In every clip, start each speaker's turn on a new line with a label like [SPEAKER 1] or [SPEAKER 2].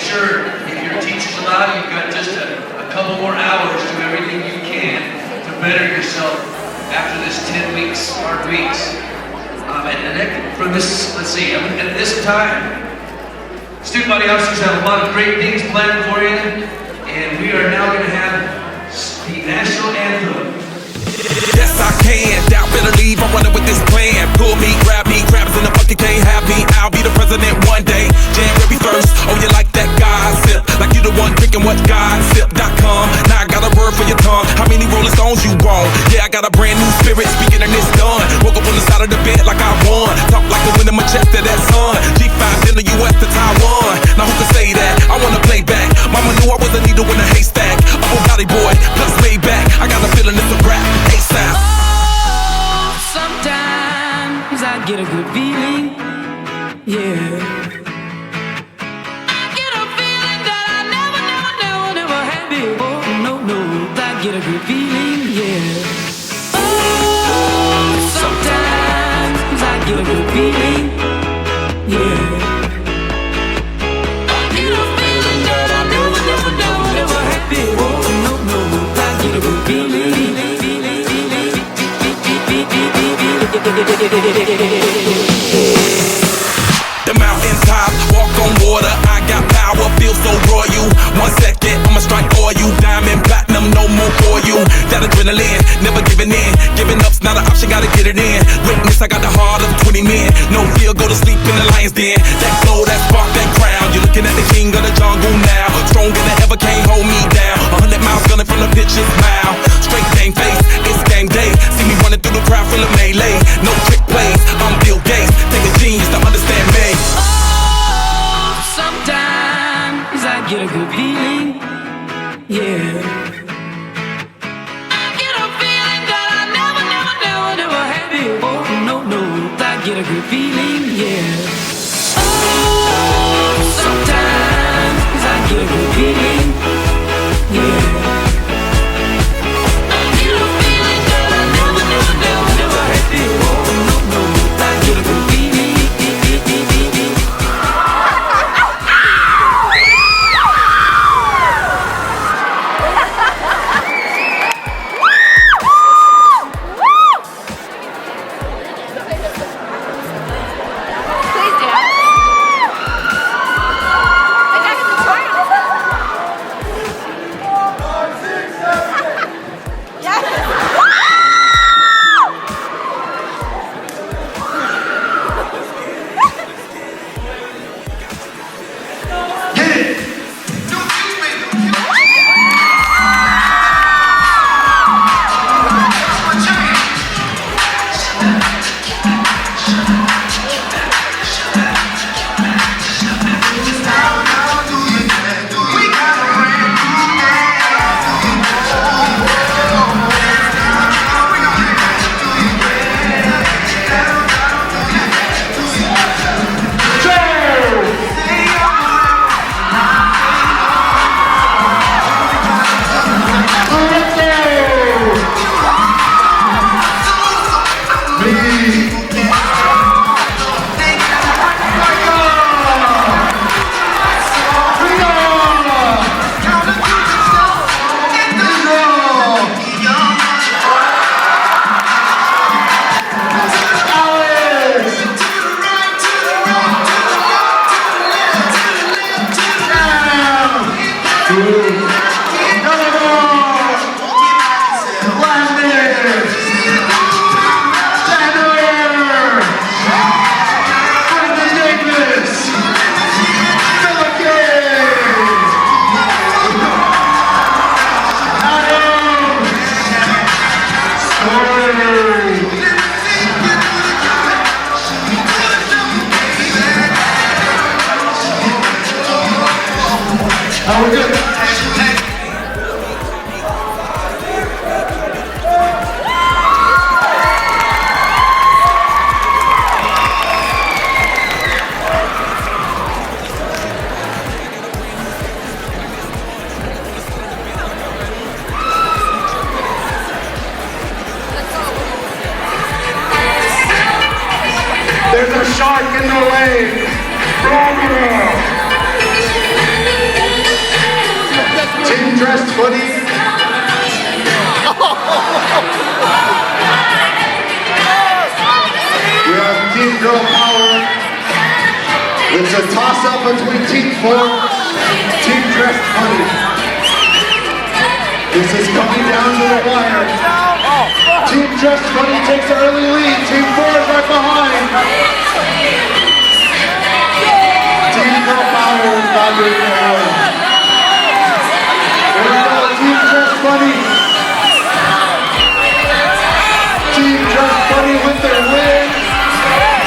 [SPEAKER 1] sure if your teacher's allowed, you've got just a couple more hours to do everything you can to better yourself after this 10 weeks, hard weeks. From this, let's see, at this time, student body officers have a lot of great things planned for you, and we are now going to have the national anthem.
[SPEAKER 2] Yes, I can. Doubt better leave. I'm running with this plan. Pull me, grab me, crabs in the bucket can't have me. I'll be the president one day. January 1st. Oh, you like that gossip? Like you the one drinking what gossip.com. Now I got a word for your tongue. How many Rolling Stones you want? Yeah, I got a brand new spirit speaking and it's done. Woke up on the side of the bed like I won. Talk like the wind in my chest to that sun. G5 in the US to Taiwan. Now who can say that? I wanna play back. Mama knew I was a needle in a haystack. I'm a body boy, plus way back. I got a feeling it's a rap. ASAP.
[SPEAKER 3] Oh, sometimes I get a good feeling, yeah. I get a feeling that I never had before. No, I get a good feeling, yeah. Oh, sometimes I get a good feeling, yeah. I get a feeling that I never had before. No, I get a good feeling.
[SPEAKER 2] The mountaintop, walk on water. I got power, feel so royal. 1 second, I'ma strike for you. Diamond, platinum, no more for you. That adrenaline, never giving in. Giving up's not an option, gotta get it in. Witness, I got the heart of 20 men. No fear, go to sleep in the lion's den. That glow, that spark, that crown. You're looking at the king of the jungle now. Stronger than ever, can't hold me down. 100 miles gunning from the pitcher's mouth. Straight game face, it's game day. See me running through the crowd, full of melee. No trick plays, I'm Bill Gates. Take a genius to understand me.
[SPEAKER 3] Oh, sometimes I get a good feeling, yeah. I get a feeling that I never had before. No, I get a good feeling, yeah. Oh, sometimes I get a good feeling, yeah. I get a feeling that I never had before. No, I get a good feeling.
[SPEAKER 4] There's a shark in the lake. Grab it. Funny. We have Team Girl Power. It's a toss-up between Team 4, Team Dressed Funny. This is coming down to the wire. Team Dressed Funny takes the early lead. Team 4 is right behind. Team Girl Power is not doing it well. Here we go, Team Dressed Funny. Team Dressed Funny with their win.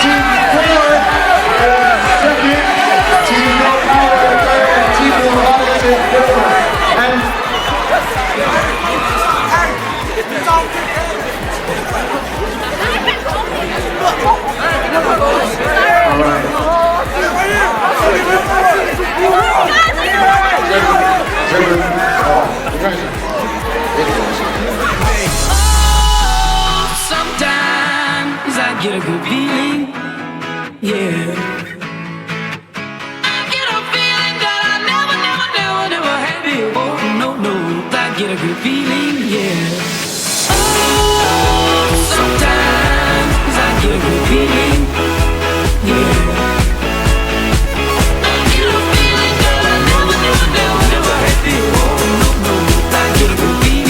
[SPEAKER 4] Team 4 second. Team Girl Power third. Team Morales is fourth. And
[SPEAKER 3] Sometimes I get a good feeling, yeah. I get a feeling that I never had before. No, I get a good feeling, yeah. Oh, sometimes I get a good feeling, yeah. I get a feeling that I never had before. No, I get a good feeling.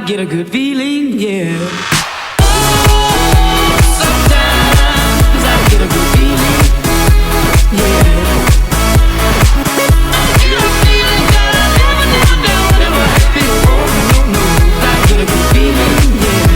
[SPEAKER 3] Get a good feeling, yeah. Oh, sometimes I get a good feeling, yeah. I get a feeling that I never had before. No, I get a good feeling, yeah.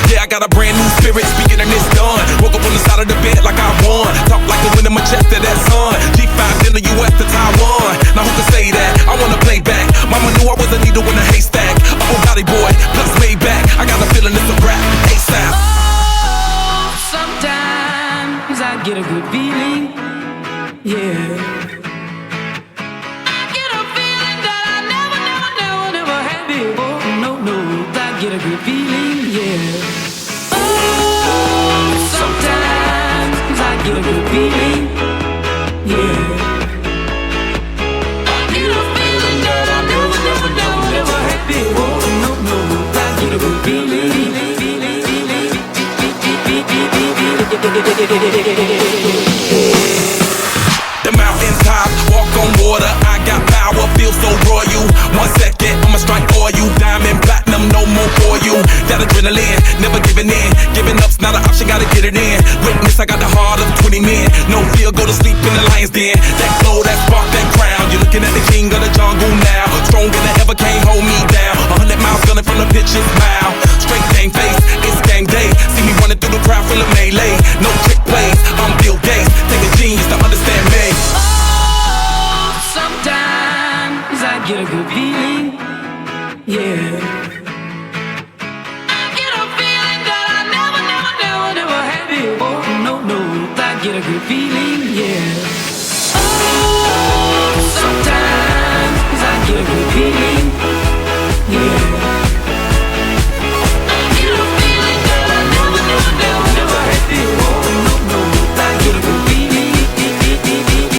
[SPEAKER 2] Yeah, I got a brand new spirit, speaking and it's done. Woke up on the side of the bed like I won. Talk like the wind in my chest to that sun. G5 in the US to Taiwan. Now who can say that? I wanna play back. Mama knew I was a needle in a haystack. Oh, body boy, plus made back. I got a feeling it's a rap. ASAP.
[SPEAKER 3] Oh, sometimes I get a good feeling, yeah. I get a feeling that I never had before. No, I get a good feeling, yeah. Oh, sometimes I get a good feeling, yeah. I get a feeling that I never had before. No, I get a good feeling.
[SPEAKER 2] The mountaintop, walk on water, I got power, feel so royal. 1 second, I'ma strike for you. Diamond, platinum, no more for you. That adrenaline, never giving in. Giving up's not an option, gotta get it in. Witness, I got the heart of 20 men. No fear, go to sleep in the lion's den. That glow, that spark, that crown. You're looking at the king of the jungle now. strong and ever can't hold me down. 100 miles gunning from the pitcher's mouth. Straight game face, it's game day. See me running through the crowd full of melee. No trick plays, I'm Bill Gates. Take a genius to understand me.
[SPEAKER 3] Oh, sometimes I get a good feeling, yeah. I get a feeling that I never had before. No, I get a good feeling.